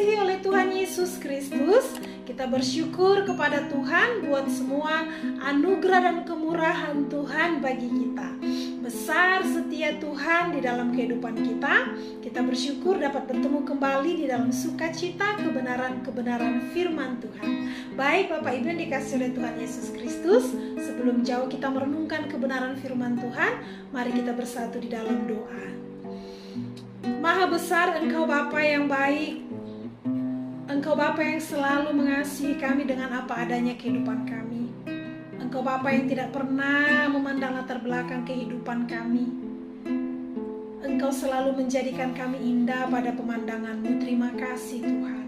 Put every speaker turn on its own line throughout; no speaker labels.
dikasihi oleh Tuhan Yesus Kristus, kita bersyukur kepada Tuhan buat semua anugerah dan kemurahan Tuhan bagi kita. Besar setia Tuhan di dalam kehidupan kita. Kita bersyukur dapat bertemu kembali di dalam sukacita kebenaran-kebenaran firman Tuhan. Baik Bapak Ibu yang dikasihi oleh Tuhan Yesus Kristus, sebelum jauh kita merenungkan kebenaran firman Tuhan, mari kita bersatu di dalam doa. Maha besar Engkau Bapa yang baik, Engkau Bapa yang selalu mengasihi kami dengan apa adanya kehidupan kami. Engkau Bapa yang tidak pernah memandang latar belakang kehidupan kami. Engkau selalu menjadikan kami indah pada pemandangan-Mu. Terima kasih Tuhan.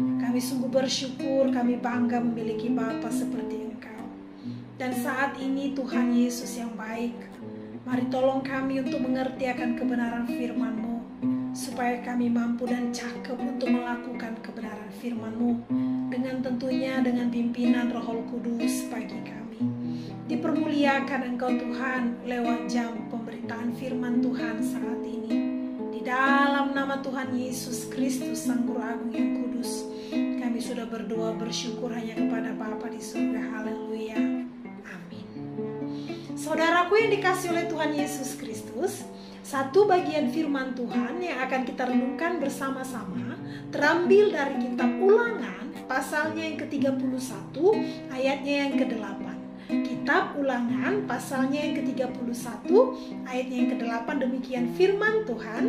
Kami sungguh bersyukur, kami bangga memiliki Bapa seperti Engkau. Dan saat ini Tuhan Yesus yang baik, mari tolong kami untuk mengerti akan kebenaran firman-Mu, supaya kami mampu dan cakep untuk melakukan kebenaran firman-Mu, dengan tentunya dengan pimpinan Roh Kudus bagi kami. Dipermuliakan Engkau Tuhan lewat jam pemberitaan firman Tuhan saat ini. Di dalam nama Tuhan Yesus Kristus Sang Guru Agung yang Kudus, kami sudah berdoa bersyukur hanya kepada Bapa di surga. Haleluya. Amin. Saudaraku yang dikasihi oleh Tuhan Yesus Kristus, satu bagian firman Tuhan yang akan kita renungkan bersama-sama terambil dari kitab Ulangan pasalnya yang ke-31 ayatnya yang ke-8. Kitab Ulangan pasalnya yang ke-31 ayatnya yang ke-8, demikian firman Tuhan.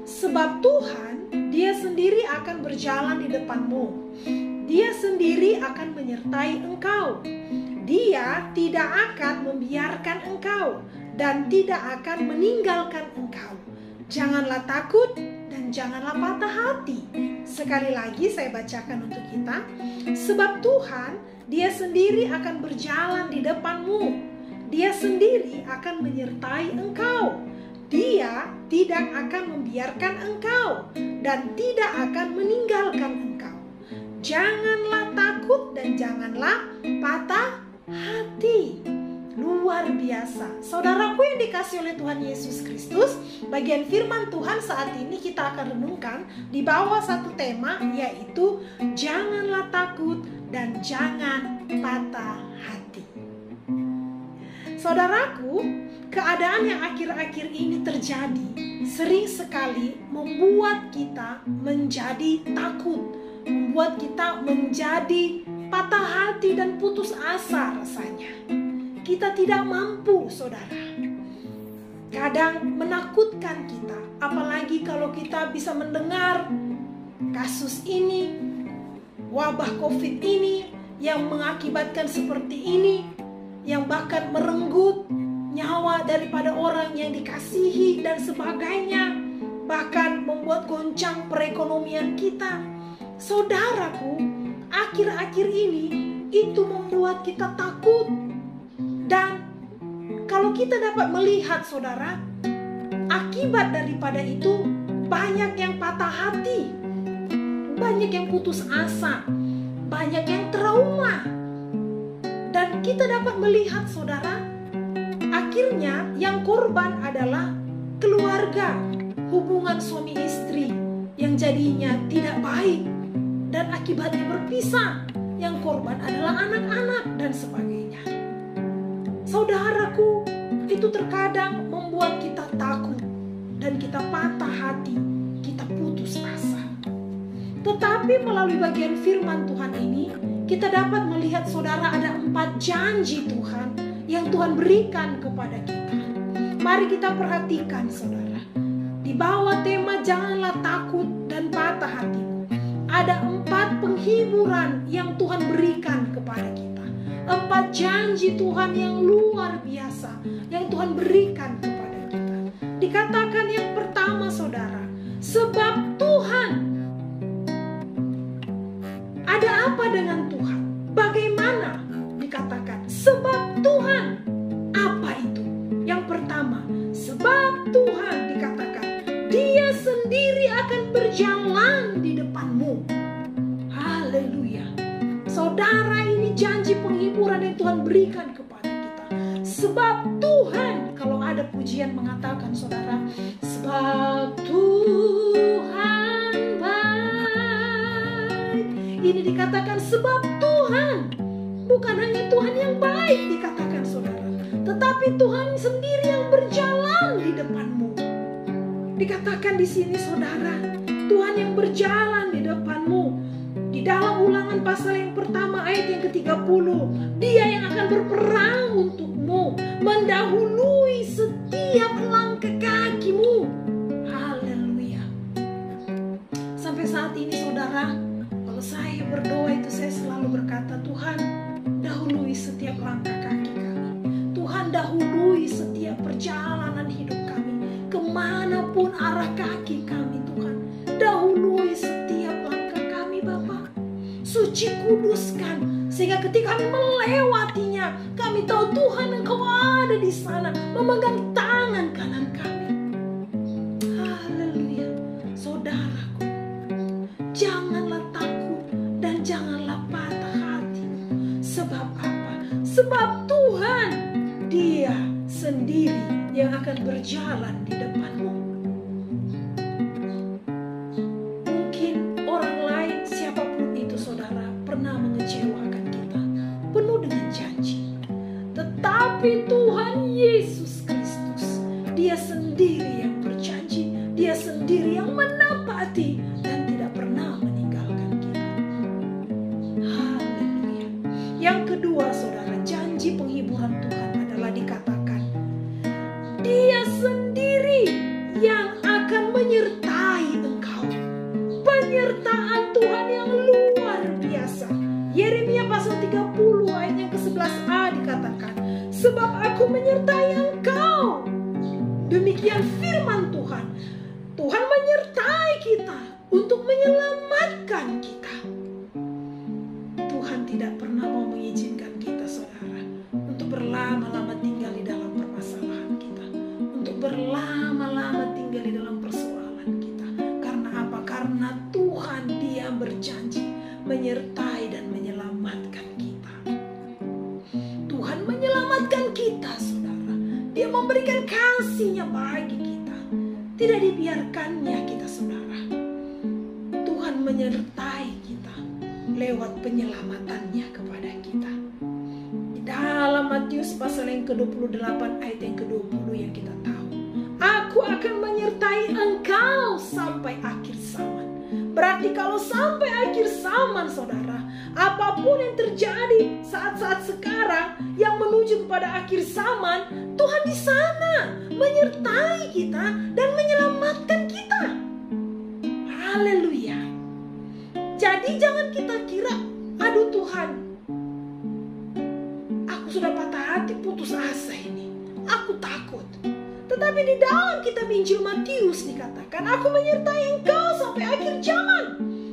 Sebab Tuhan, Dia sendiri akan berjalan di depanmu. Dia sendiri akan menyertai engkau. Dia tidak akan membiarkan engkau dan tidak akan meninggalkan engkau. Janganlah takut dan janganlah patah hati. Sekali lagi saya bacakan untuk kita. Sebab Tuhan, Dia sendiri akan berjalan di depanmu. Dia sendiri akan menyertai engkau. Dia tidak akan membiarkan engkau dan tidak akan meninggalkan engkau. Janganlah takut dan janganlah patah hati. Luar biasa. Saudaraku yang dikasihi oleh Tuhan Yesus Kristus, bagian firman Tuhan saat ini kita akan renungkan di bawah satu tema, yaitu janganlah takut dan jangan patah hati. Saudaraku, keadaan yang akhir-akhir ini terjadi sering sekali membuat kita menjadi takut, membuat kita menjadi patah hati dan putus asa rasanya. Kita tidak mampu, saudara. Kadang menakutkan kita, apalagi kalau kita bisa mendengar kasus ini, wabah COVID ini yang mengakibatkan seperti ini, yang bahkan merenggut nyawa daripada orang yang dikasihi dan sebagainya, bahkan membuat goncang perekonomian kita. Saudaraku, akhir-akhir ini itu membuat kita takut. Dan kalau kita dapat melihat, saudara, akibat daripada itu banyak yang patah hati, banyak yang putus asa, banyak yang trauma. Dan kita dapat melihat, saudara, akhirnya yang korban adalah keluarga, hubungan suami istri yang jadinya tidak baik dan akibatnya berpisah. Yang korban adalah anak-anak dan sebagainya. Saudaraku, itu terkadang membuat kita takut dan kita patah hati, kita putus asa. Tetapi melalui bagian firman Tuhan ini, kita dapat melihat, saudara, ada 4 janji Tuhan yang Tuhan berikan kepada kita. Mari kita perhatikan, saudara. Di bawah tema janganlah takut dan patah hati, ada 4 penghiburan yang Tuhan berikan kepada kita. 4 janji Tuhan yang luar biasa yang Tuhan berikan kepada kita. Dikatakan yang pertama, saudara, sebab Tuhan. Ada apa dengan Tuhan? Bagaimana dikatakan sebab Tuhan? Apa itu? Yang pertama, sebab Tuhan dikatakan Dia sendiri akan berjalan di depanmu. Haleluya. Saudara, ini janji penghiburan yang Tuhan berikan kepada kita. Sebab Tuhan, kalau ada pujian mengatakan, saudara, sebab Tuhan baik. dikatakan sebab Tuhan. Bukan hanya Tuhan yang baik dikatakan saudara, tetapi Tuhan sendiri yang berjalan di depanmu. Dikatakan di sini saudara, Tuhan yang berjalan di depanmu. Di dalam Ulangan pasal yang pertama ayat yang ke-30, Dia yang akan berperang untukmu, mendahului setiap langkah kakimu. Haleluya. Sampai saat ini saudara, kalau saya berdoa itu saya selalu berkata, Tuhan dahului setiap langkah kaki kami. Tuhan dahului setiap perjalanan hidup kami. Kemanapun arah kaki kami Tuhan, dahului setiap langkah kami Bapa. Suci kuduskan, sehingga ketika kami melewatinya, kami tahu Tuhan Engkau ada di sana, memegang tangan kanan kami. Haleluya. Saudaraku, janganlah takut dan janganlah patah hati. Sebab apa? Sebab Tuhan, Dia sendiri yang akan berjalan di depanmu. Mungkin orang lain, siapapun itu saudara, pernah mengecewakan kita, penuh dengan janji. Tetapi Tuhan Yesus Kristus, Dia sendiri yang berjanji, Dia sendiri yang menepati dan tidak pernah meninggalkan kita. Haleluya. Yang kedua saudara, janji penghiburan Tuhan adalah dikatakan Dia sendiri yang akan menyertai engkau. Penyertaan Tuhan yang luar biasa. Yeremia pasal 30 ayat yang ke-11a dikatakan, sebab aku menyertai engkau. Demikian firman Tuhan. Tuhan menyertai kita untuk menyelamatkan kita. Tuhan tidak pernah mau mengizinkan kita saudara untuk berlama-lama tinggal di dalam permasalahan kita, untuk berlama-lama tinggal di dalam persoalan kita. Karena apa? Karena Tuhan Dia berjanji menyertai dan menyelamatkan kita. Tuhan menyelamatkan kita saudara. Dia memberikan kasih-Nya bagi kita. Tidak dibiarkannya kita saudara. Tuhan menyertai kita lewat penyelamatannya kepada kita. Di dalam Matius pasal yang ke-28 ayat yang ke-20 yang kita tahu, aku akan menyertai engkau sampai akhir zaman. Berarti kalau sampai akhir zaman saudara, apapun yang terjadi saat-saat sekarang yang menuju kepada akhir zaman, Tuhan di sana menyertai kita dan menyelamatkan kita. Haleluya. Jadi jangan kita kira, aduh Tuhan, aku sudah patah hati, putus asa ini, aku takut. Tetapi di dalam kitab Injil Matius dikatakan, aku menyertai engkau sampai akhir zaman.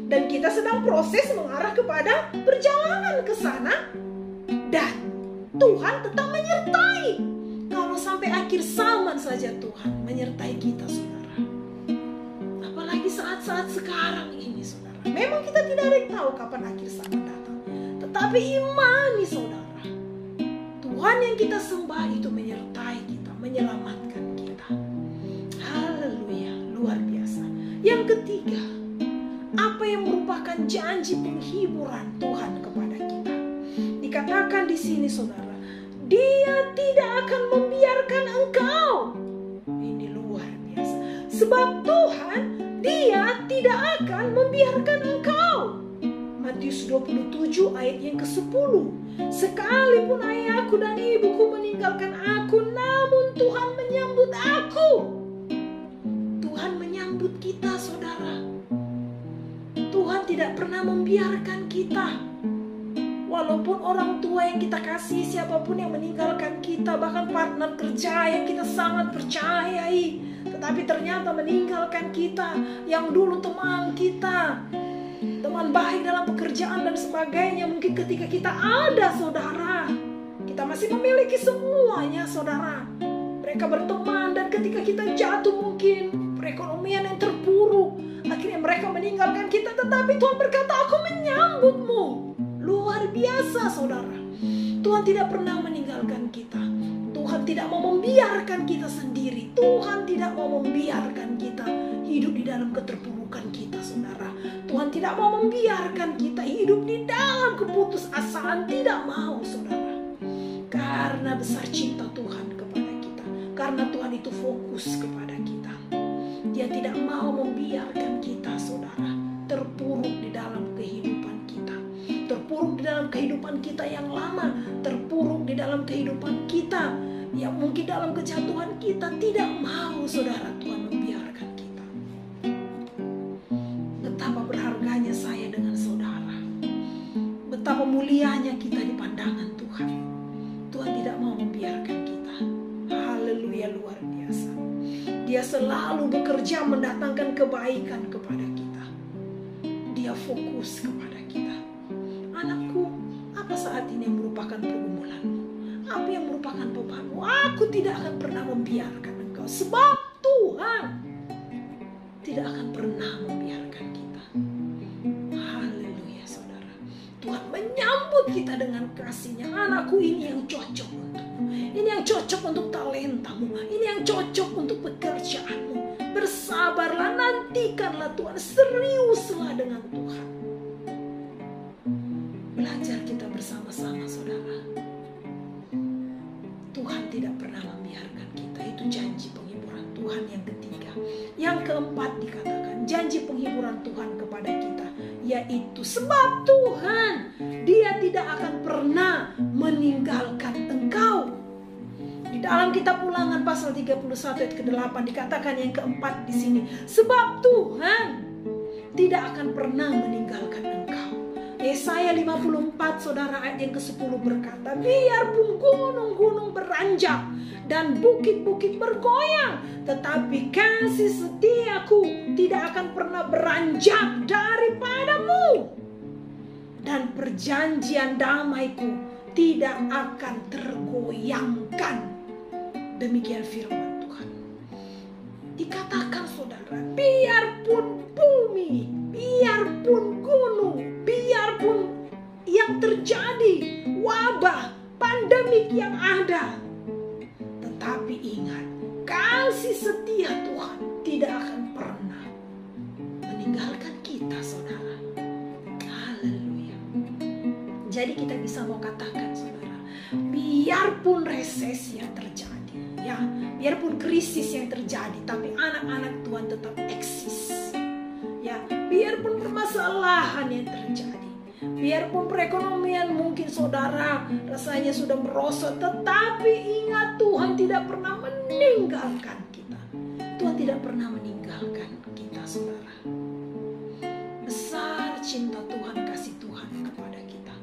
Dan kita sedang proses mengarah kepada perjalanan ke sana. Dan Tuhan tetap menyertai. Kalau sampai akhir zaman saja Tuhan menyertai kita saudara. Apalagi saat-saat sekarang ini saudara. Memang kita tidak ada yang tahu kapan akhir zaman datang. Tetapi imani saudara, Tuhan yang kita sembah itu menyertai kita, menyelamatkan kita. Haleluya, luar biasa. Yang ketiga, apa yang merupakan janji penghiburan Tuhan kepada kita? Dikatakan di sini saudara, Dia tidak akan membiarkan engkau. Ini luar biasa. Sebab Tuhan, Dia tidak akan membiarkan engkau. Matius 27 ayat yang ke-10. Sekalipun ayahku dan ibuku meninggalkan aku, namun Tuhan menyambut aku. Tuhan menyambut kita saudara. Tuhan tidak pernah membiarkan kita. Walaupun orang tua yang kita kasih, siapapun yang meninggalkan kita, bahkan partner kerja yang kita sangat percayai, tetapi ternyata meninggalkan kita, yang dulu teman kita, teman baik dalam pekerjaan dan sebagainya. Mungkin ketika kita ada saudara, kita masih memiliki semuanya saudara. Mereka berteman dan ketika kita jatuh mungkin perekonomian yang terpuruk, akhirnya mereka meninggalkan kita. Tetapi Tuhan berkata, aku menyambutmu. Luar biasa saudara. Tuhan tidak pernah meninggalkan kita. Tuhan tidak mau membiarkan kita sendiri. Tuhan tidak mau membiarkan kita hidup di dalam keterpurukan kita, saudara. Tuhan tidak mau membiarkan kita hidup di dalam keputusasaan. Tidak mau, saudara. Karena besar cinta Tuhan kepada kita. Karena Tuhan itu fokus kepada kita. Dia tidak mau membiarkan kita, saudara, terpuruk di dalam kehidupan kita. Terpuruk di dalam kehidupan kita yang lama. Terpuruk di dalam kehidupan kita yang mungkin dalam kejatuhan kita. Tidak mau, saudara, Tuhan membiarkan kita. Betapa berharganya saya dengan saudara. Betapa mulianya kita di pandangan Tuhan. Tuhan tidak mau membiarkan kita. Haleluya, luar biasa. Dia selalu bekerja mendatangkan kebaikan kepada kita. Dia fokus kepada kita. Anakku, apa saat ini yang merupakan pergumulanmu? Apa yang merupakan bebanmu? Aku tidak akan pernah membiarkan engkau. Sebab Tuhan tidak akan pernah membiarkan kita. Haleluya, saudara. Tuhan menyambut kita dengan kasih-Nya. Anakku, ini yang cocok untukmu. Ini yang cocok untuk talentamu. Ini yang cocok untuk pekerjaanmu. Bersabarlah, nantikanlah Tuhan. Seriuslah dengan Tuhan. Belajar kita bersama-sama, saudara. Tuhan tidak pernah membiarkan kita. Itu janji penghiburan Tuhan yang ketiga. Yang keempat dikatakan janji penghiburan Tuhan kepada kita, yaitu sebab Tuhan, Dia tidak akan pernah meninggalkan engkau. Di dalam kitab Ulangan pasal 31 ayat ke-8 dikatakan yang keempat di sini, sebab Tuhan tidak akan pernah meninggalkan engkau. Yesaya 54 saudara ayat yang ke-10 berkata, biarpun gunung-gunung beranjak dan bukit-bukit bergoyang, tetapi kasih setiaku tidak akan pernah beranjak daripadamu, dan perjanjian damaiku tidak akan tergoyangkan. Demikian firman Tuhan. Dikatakan saudara, biarpun bumi, biarpun gunung, biarpun yang terjadi wabah, pandemik yang ada, tetapi ingat, kasih setia Tuhan tidak akan pernah meninggalkan kita, saudara. Haleluya. Jadi kita bisa mau katakan, saudara, biarpun resesi yang terjadi, ya, biarpun krisis yang terjadi, tapi anak-anak Tuhan tetap eksis. Ya, biarpun permasalahan yang terjadi, biarpun perekonomian mungkin saudara rasanya sudah merosot, tetapi ingat, Tuhan tidak pernah meninggalkan kita. Tuhan tidak pernah meninggalkan kita, saudara. Besar cinta Tuhan, kasih Tuhan kepada kita.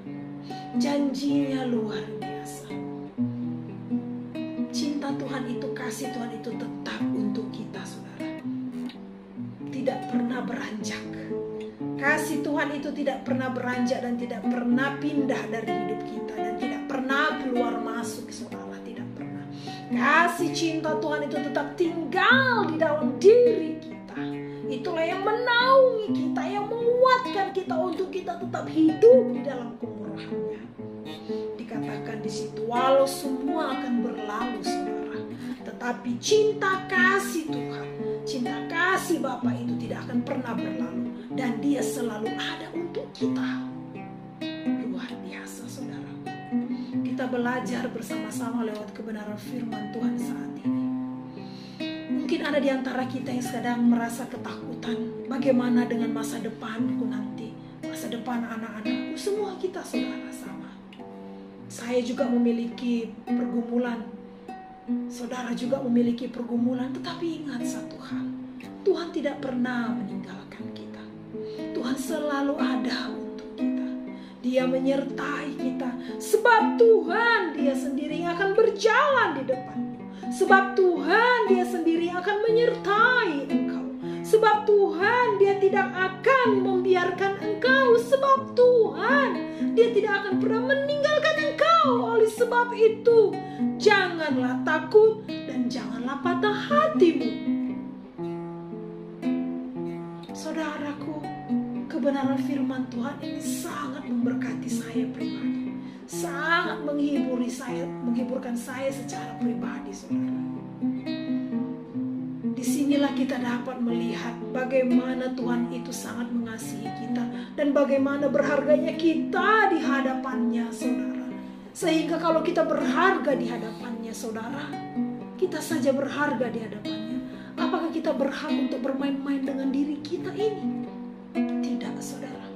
Janjinya luar biasa. Cinta Tuhan itu, kasih Tuhan itu tetap untuk kita, saudara. Tidak pernah beranjak. Kasih Tuhan itu tidak pernah beranjak dan tidak pernah pindah dari hidup kita, dan tidak pernah keluar masuk, saudara. Tidak pernah. Kasih cinta Tuhan itu tetap tinggal di dalam diri kita. Itulah yang menaungi kita, yang menguatkan kita untuk kita tetap hidup di dalam kemurahan-Nya. Dikatakan di situ, walau semua akan berlalu, saudara, tetapi cinta kasih Tuhan, cinta kasih Bapa itu tidak akan pernah berlalu, dan Dia selalu ada untuk kita. Luar biasa, saudara. Kita belajar bersama-sama lewat kebenaran firman Tuhan saat ini. Mungkin ada di antara kita yang sedang merasa ketakutan. Bagaimana dengan masa depanku nanti? Masa depan anak-anakku? Semua kita, saudara, sama. Saya juga memiliki pergumulan. Saudara juga memiliki pergumulan. Tetapi ingat satu hal, Tuhan tidak pernah meninggalkan kita. Tuhan selalu ada untuk kita. Dia menyertai kita. Sebab Tuhan, Dia sendiri yang akan berjalan di depanmu. Sebab Tuhan, Dia sendiri yang akan menyertai engkau. Sebab Tuhan, Dia tidak akan membiarkan engkau. Sebab Tuhan, Dia tidak akan pernah meninggalkan engkau. Oleh sebab itu, janganlah takut dan janganlah patah hatimu. Saudaraku, kebenaran firman Tuhan ini sangat memberkati saya pribadi. sangat menghiburkan saya secara pribadi, saudara. Disinilah kita dapat melihat bagaimana Tuhan itu sangat mengasihi kita dan bagaimana berharganya kita di hadapannya, saudara. Sehingga kalau kita berharga di hadapannya, saudara, kita saja berharga di hadapannya. Apakah kita berhak untuk bermain-main dengan diri kita ini? Tidak, saudara.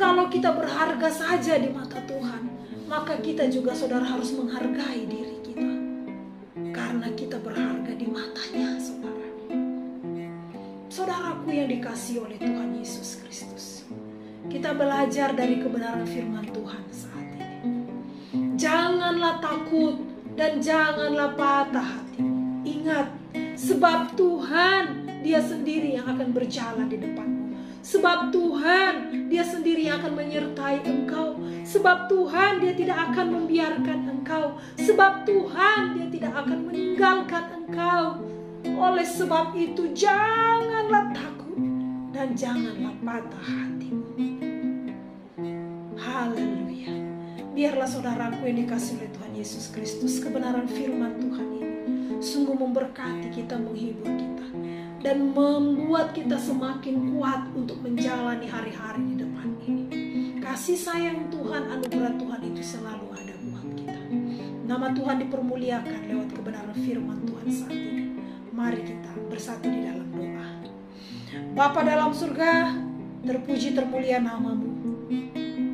Kalau kita berharga saja di mata Tuhan, maka kita juga, saudara, harus menghargai diri kita. Karena kita berharga di matanya, saudara. Saudaraku yang dikasihi oleh Tuhan Yesus Kristus, kita belajar dari kebenaran firman Tuhan saat ini. Janganlah takut dan janganlah patah hati. Ingat, sebab Tuhan, Dia sendiri yang akan berjalan di depanmu. Sebab Tuhan, Dia sendiri yang akan menyertai engkau. Sebab Tuhan, Dia tidak akan membiarkan engkau. Sebab Tuhan, Dia tidak akan meninggalkan engkau. Oleh sebab itu, janganlah takut dan janganlah patah hatimu. Haleluya. Biarlah saudaraku yang dikasihi oleh Tuhan Yesus Kristus, kebenaran firman Tuhan ini sungguh memberkati kita, menghibur kita, dan membuat kita semakin kuat untuk menjalani hari-hari di depan ini. Kasih sayang Tuhan, anugerah Tuhan itu selalu ada buat kita. Nama Tuhan dipermuliakan lewat kebenaran firman Tuhan saat ini. Mari kita bersatu di dalam doa. Bapa dalam surga, terpuji termulia nama-Mu.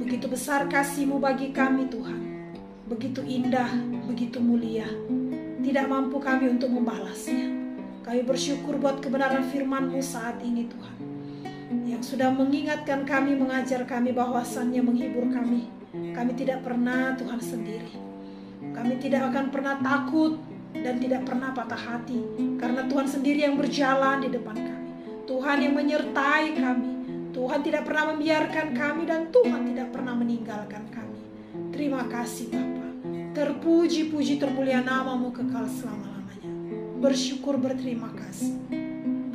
Begitu besar kasih-Mu bagi kami, Tuhan. Begitu indah, begitu mulia. Tidak mampu kami untuk membalasnya. Kami bersyukur buat kebenaran firman-Mu saat ini, Tuhan, yang sudah mengingatkan kami, mengajar kami bahwasannya menghibur kami. Kami tidak pernah, Tuhan, sendiri. Kami tidak akan pernah takut dan tidak pernah patah hati, karena Tuhan sendiri yang berjalan di depan kami. Tuhan yang menyertai kami. Tuhan tidak pernah membiarkan kami dan Tuhan tidak pernah meninggalkan kami. Terima kasih Bapa. Terpuji-puji termulia nama-Mu kekal selama-lamanya. Bersyukur, berterima kasih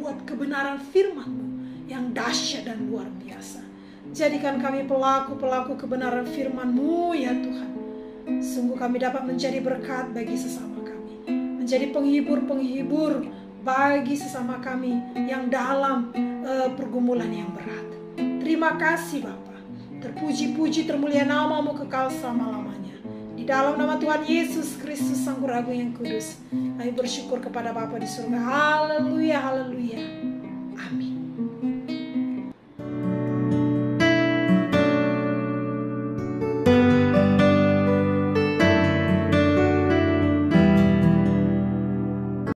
buat kebenaran firman-Mu yang dahsyat dan luar biasa. Jadikan kami pelaku-pelaku kebenaran firman-Mu ya Tuhan. Sungguh kami dapat menjadi berkat bagi sesama kami, menjadi penghibur-penghibur bagi sesama kami yang dalam pergumulan yang berat. Terima kasih Bapa. Terpuji-puji termulia nama-Mu kekal selama-lamanya. Di dalam nama Tuhan Yesus Kristus Sang Guru Agung yang Kudus, kami bersyukur kepada Bapa di surga. Haleluya, haleluya. Amin.